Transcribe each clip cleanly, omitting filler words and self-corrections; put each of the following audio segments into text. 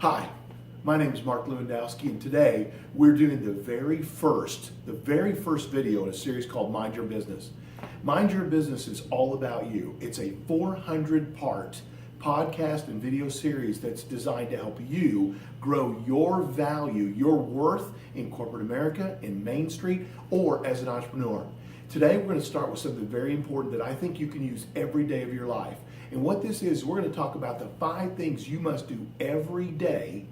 Hi, my name is Mark Lewandowski, and today we're doing the very first video in a series called Mind Your Business. Mind Your Business is all about you. It's a 400-part podcast and video series that's designed to help you grow your value, your worth in corporate America, in Main Street, or as an entrepreneur. Today we're going to start with something very important that I think you can use every day of your life. And what this is, we're going to talk about the 5 things you must do every day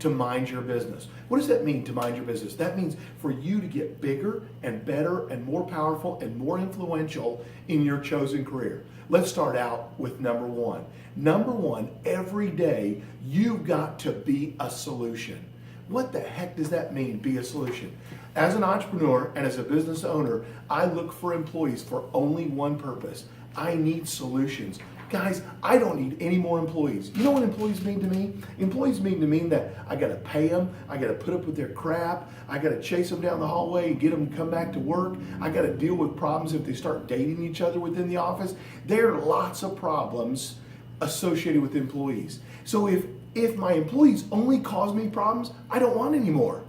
to mind your business. What does that mean, to mind your business? That means for you to get bigger and better and more powerful and more influential in your chosen career. Let's start out with number 1. Number 1, every day you've got to be a solution. What the heck does that mean, be a solution? As an entrepreneur and as a business owner, I look for employees for only one purpose. I need solutions. Guys, I don't need any more employees. You know what employees mean to me? Employees mean to me that I got to pay them, I got to put up with their crap, I got to chase them down the hallway and get them to come back to work, I got to deal with problems if they start dating each other within the office. There are lots of problems associated with employees. So if my employees only cause me problems, I don't want any more.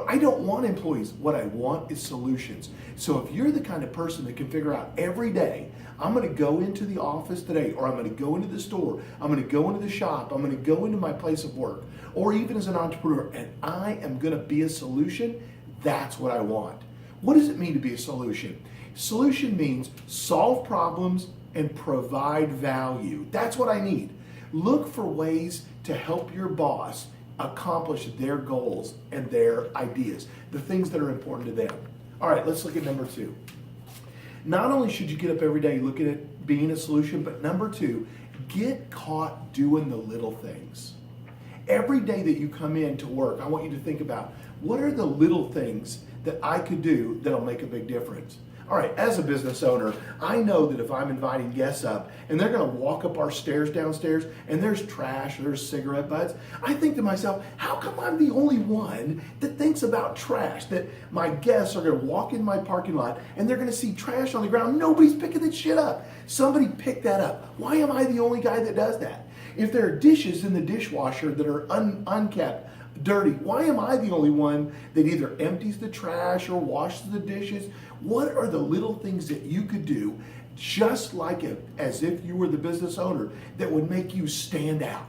I don't want employees. What I want is solutions. So if you're the kind of person that can figure out every day, I'm going to go into the office today, or I'm going to go into the store, I'm going to go into the shop, I'm going to go into my place of work, or even as an entrepreneur, and I am going to be a solution, that's what I want. What does it mean to be a solution? Solution means solve problems and provide value. That's what I need. Look for ways to help your boss accomplish their goals and their ideas, the things that are important to them. All right, let's look at number 2. Not only should you get up every day looking at being a solution, but number 2, get caught doing the little things. Every day that you come in to work, I want you to think about, what are the little things that I could do that'll make a big difference? All right, as a business owner, I know that if I'm inviting guests up and they're going to walk up our stairs downstairs and there's trash, there's cigarette butts, I think to myself, how come I'm the only one that thinks about trash? That my guests are going to walk in my parking lot and they're going to see trash on the ground. Nobody's picking that shit up. Somebody picked that up. Why am I the only guy that does that? If there are dishes in the dishwasher that are unkept, dirty, why am I the only one that either empties the trash or washes the dishes? What are the little things that you could do, just like as if you were the business owner, that would make you stand out?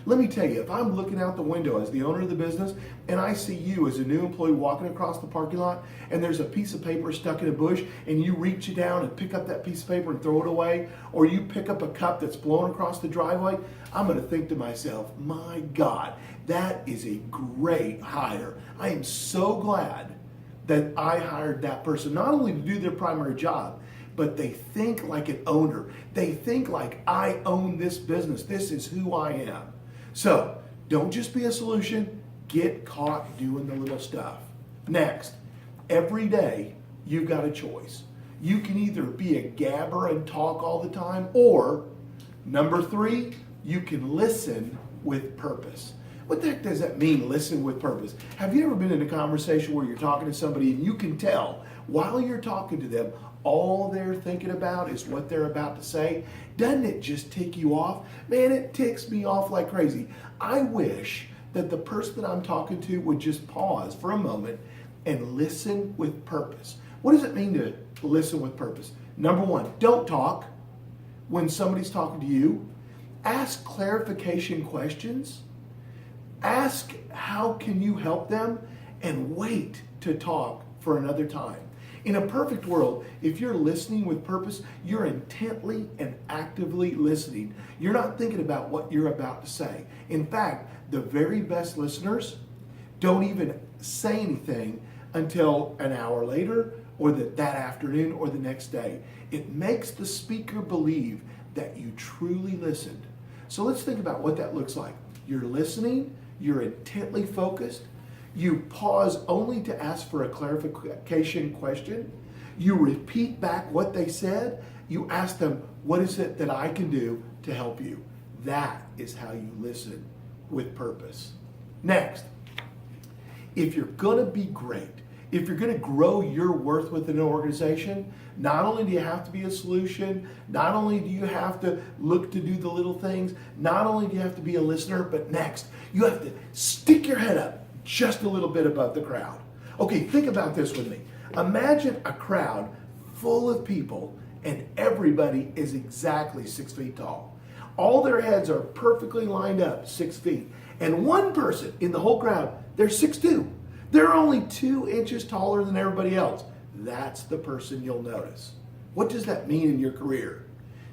Let me tell you, if I'm looking out the window as the owner of the business and I see you as a new employee walking across the parking lot and there's a piece of paper stuck in a bush and you reach down and pick up that piece of paper and throw it away, or you pick up a cup that's blown across the driveway, I'm going to think to myself, my God, that is a great hire. I am so glad that I hired that person, not only to do their primary job, but they think like an owner. They think like, I own this business. This is who I am. So don't just be a solution, get caught doing the little stuff. Next, every day you've got a choice. You can either be a gabber and talk all the time, or number 3, you can listen with purpose. What the heck does that mean, listen with purpose? Have you ever been in a conversation where you're talking to somebody and you can tell while you're talking to them, all they're thinking about is what they're about to say? Doesn't it just tick you off? Man, it ticks me off like crazy. I wish that the person that I'm talking to would just pause for a moment and listen with purpose. What does it mean to listen with purpose? Number 1, don't talk when somebody's talking to you. Ask clarification questions. Ask how can you help them, and wait to talk for another time. In a perfect world, if you're listening with purpose, you're intently and actively listening. You're not thinking about what you're about to say. In fact, the very best listeners don't even say anything until an hour later, or that afternoon, or the next day. It makes the speaker believe that you truly listened. So let's think about what that looks like. You're listening, you're intently focused, you pause only to ask for a clarification question, you repeat back what they said, you ask them, what is it that I can do to help you? That is how you listen with purpose. Next, if you're gonna be great, If you're going to grow your worth within an organization, not only do you have to be a solution, not only do you have to look to do the little things, not only do you have to be a listener, but next, you have to stick your head up just a little bit above the crowd. Okay, think about this with me. Imagine a crowd full of people and everybody is exactly 6 feet tall. All their heads are perfectly lined up 6 feet. And one person in the whole crowd, they're 6'2". They're only 2 inches taller than everybody else. That's the person you'll notice. What does that mean in your career?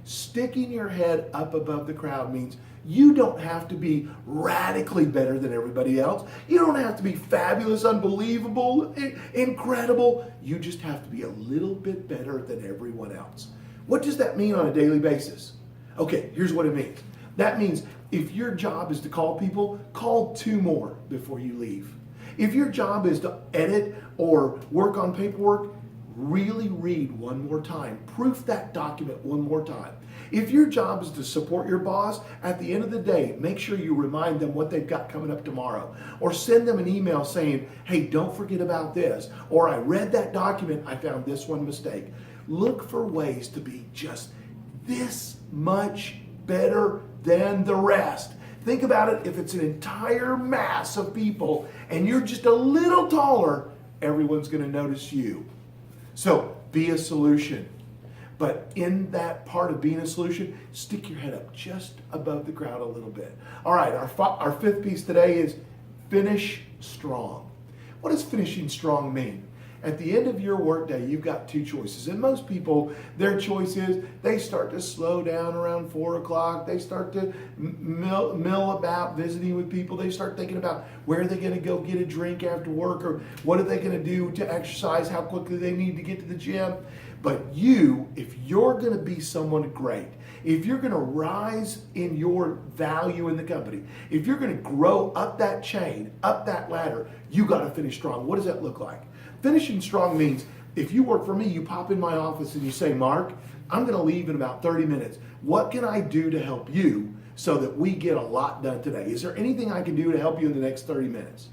Sticking your head up above the crowd means you don't have to be radically better than everybody else. You don't have to be fabulous, unbelievable, incredible. You just have to be a little bit better than everyone else. What does that mean on a daily basis? Okay, here's what it means. That means if your job is to call people, call 2 more before you leave. If your job is to edit or work on paperwork, really read one more time. Proof that document one more time. If your job is to support your boss, at the end of the day, make sure you remind them what they've got coming up tomorrow. Or send them an email saying, hey, don't forget about this. Or I read that document, I found this one mistake. Look for ways to be just this much better than the rest. Think about it, if it's an entire mass of people and you're just a little taller, everyone's going to notice you. So be a solution. But in that part of being a solution, stick your head up just above the crowd a little bit. All right, our 5th piece today is finish strong. What does finishing strong mean? At the end of your workday, you've got 2 choices. And most people, their choice is they start to slow down around 4 o'clock. They start to mill about visiting with people. They start thinking about where are they going to go get a drink after work, or what are they going to do to exercise, how quickly they need to get to the gym. But you, if you're going to be someone great, if you're going to rise in your value in the company, if you're going to grow up that chain, up that ladder, you got to finish strong. What does that look like? Finishing strong means if you work for me, you pop in my office and you say, Mark, I'm going to leave in about 30 minutes. What can I do to help you so that we get a lot done today? Is there anything I can do to help you in the next 30 minutes?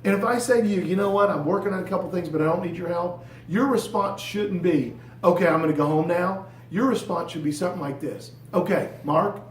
And if I say to you, you know what, I'm working on a couple things, but I don't need your help, your response shouldn't be, okay, I'm going to go home now. Your response should be something like this. Okay, Mark,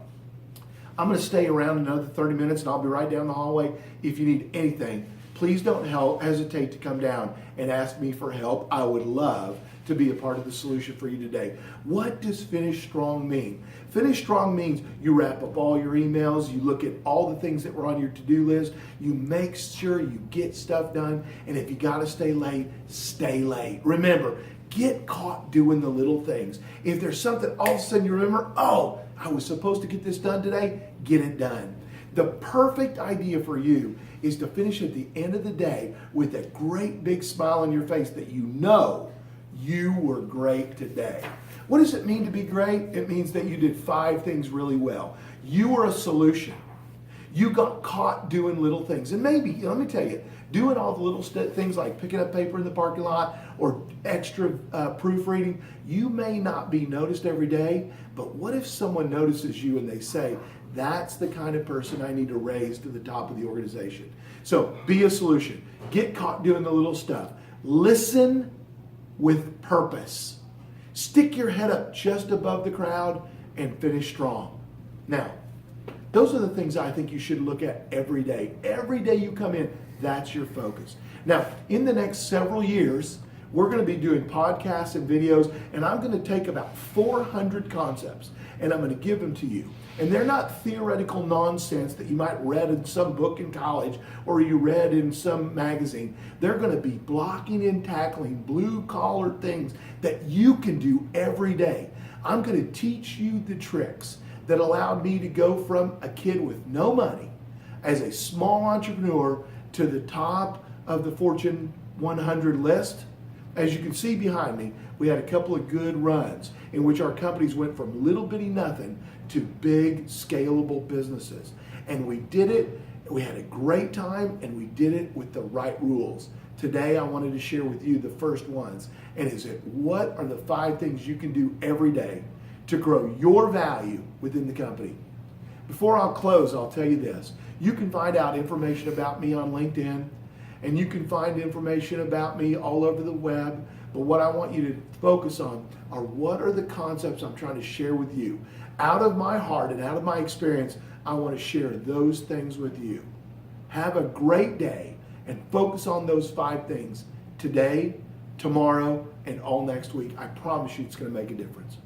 I'm going to stay around another 30 minutes and I'll be right down the hallway. If you need anything, please don't hesitate to come down and ask me for help. I would love to be a part of the solution for you today. What does finish strong mean? Finish strong means you wrap up all your emails, you look at all the things that were on your to-do list, you make sure you get stuff done, and if you gotta stay late, stay late. Remember, get caught doing the little things. If there's something all of a sudden you remember, oh, I was supposed to get this done today, get it done. The perfect idea for you is to finish at the end of the day with a great big smile on your face that you know you were great today. What does it mean to be great? It means that you did 5 things really well. You were a solution. You got caught doing little things. And maybe, let me tell you, doing all the little things like picking up paper in the parking lot or extra proofreading, you may not be noticed every day, but what if someone notices you and they say, that's the kind of person I need to raise to the top of the organization. So be a solution. Get caught doing the little stuff. Listen with purpose. Stick your head up just above the crowd and finish strong. Now, those are the things I think you should look at every day. Every day you come in, that's your focus. Now, in the next several years, we're going to be doing podcasts and videos, and I'm going to take about 400 concepts, and I'm going to give them to you. And they're not theoretical nonsense that you might read in some book in college or you read in some magazine. They're going to be blocking and tackling, blue-collar things that you can do every day. I'm going to teach you the tricks that allowed me to go from a kid with no money as a small entrepreneur to the top of the Fortune 100 list. As you can see behind me, we had a couple of good runs in which our companies went from little bitty nothing to big scalable businesses. And we did it, we had a great time, and we did it with the right rules. Today I wanted to share with you the first ones. And is it, what are the 5 things you can do every day to grow your value within the company? Before I'll close, I'll tell you this. You can find out information about me on LinkedIn. And you can find information about me all over the web. But what I want you to focus on are what are the concepts I'm trying to share with you. Out of my heart and out of my experience, I want to share those things with you. Have a great day and focus on those 5 things today, tomorrow, and all next week. I promise you it's going to make a difference.